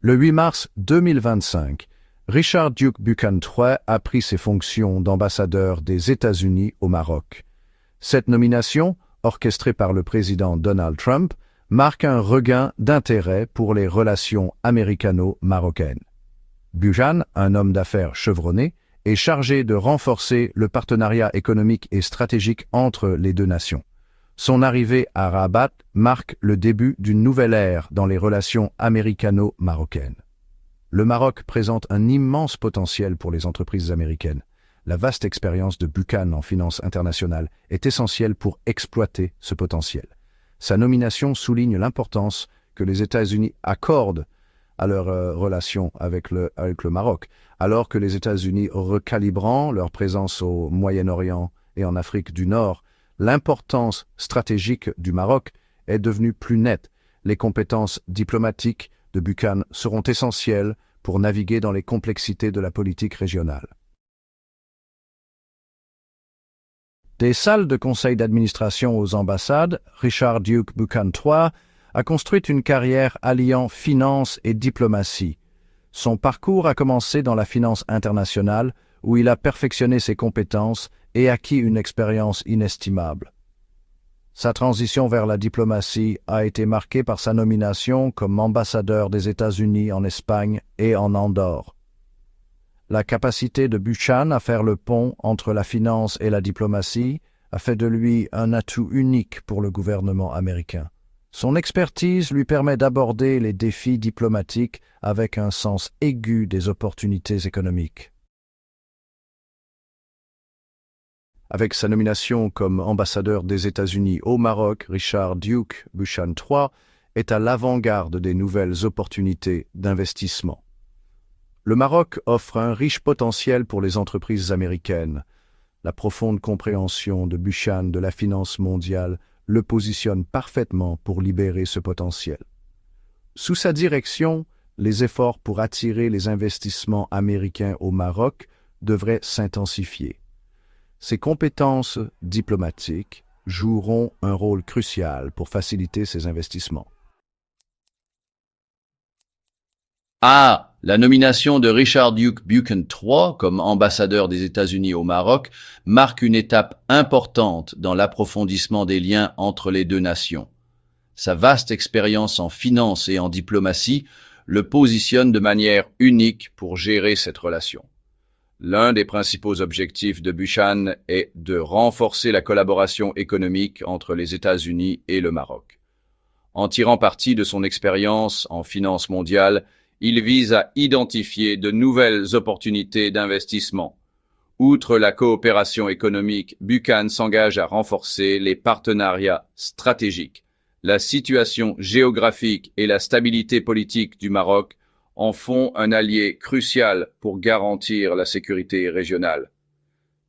Le 8 mars 2025, Richard Duke Buchan III a pris ses fonctions d'ambassadeur des États-Unis au Maroc. Cette nomination, orchestrée par le président Donald Trump, marque un regain d'intérêt pour les relations américano-marocaines. Buchan, un homme d'affaires chevronné, est chargé de renforcer le partenariat économique et stratégique entre les deux nations. Son arrivée à Rabat marque le début d'une nouvelle ère dans les relations américano-marocaines. Le Maroc présente un immense potentiel pour les entreprises américaines. La vaste expérience de Buchan en finance internationale est essentielle pour exploiter ce potentiel. Sa nomination souligne l'importance que les États-Unis accordent à leur relation avec le Maroc, alors que les États-Unis recalibrant leur présence au Moyen-Orient et en Afrique du Nord, l'importance stratégique du Maroc est devenue plus nette. Les compétences diplomatiques de Buchan seront essentielles pour naviguer dans les complexités de la politique régionale. Des salles de conseil d'administration aux ambassades, Richard Duke Buchan III a construit une carrière alliant finance et diplomatie. Son parcours a commencé dans la finance internationale, où il a perfectionné ses compétences et acquis une expérience inestimable. Sa transition vers la diplomatie a été marquée par sa nomination comme ambassadeur des États-Unis en Espagne et en Andorre. La capacité de Buchan à faire le pont entre la finance et la diplomatie a fait de lui un atout unique pour le gouvernement américain. Son expertise lui permet d'aborder les défis diplomatiques avec un sens aigu des opportunités économiques. Avec sa nomination comme ambassadeur des États-Unis au Maroc, Richard Duke Buchan III est à l'avant-garde des nouvelles opportunités d'investissement. Le Maroc offre un riche potentiel pour les entreprises américaines. La profonde compréhension de Buchan de la finance mondiale le positionne parfaitement pour libérer ce potentiel. Sous sa direction, les efforts pour attirer les investissements américains au Maroc devraient s'intensifier. Ses compétences diplomatiques joueront un rôle crucial pour faciliter ces investissements. La nomination de Richard Duke Buchan III comme ambassadeur des États-Unis au Maroc marque une étape importante dans l'approfondissement des liens entre les deux nations. Sa vaste expérience en finance et en diplomatie le positionne de manière unique pour gérer cette relation. L'un des principaux objectifs de Buchan est de renforcer la collaboration économique entre les États-Unis et le Maroc. En tirant parti de son expérience en finance mondiale, il vise à identifier de nouvelles opportunités d'investissement. Outre la coopération économique, Buchan s'engage à renforcer les partenariats stratégiques. La situation géographique et la stabilité politique du Maroc en font un allié crucial pour garantir la sécurité régionale.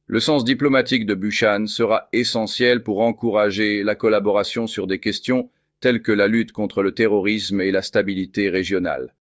Le sens diplomatique de Buchan sera essentiel pour encourager la collaboration sur des questions telles que la lutte contre le terrorisme et la stabilité régionale.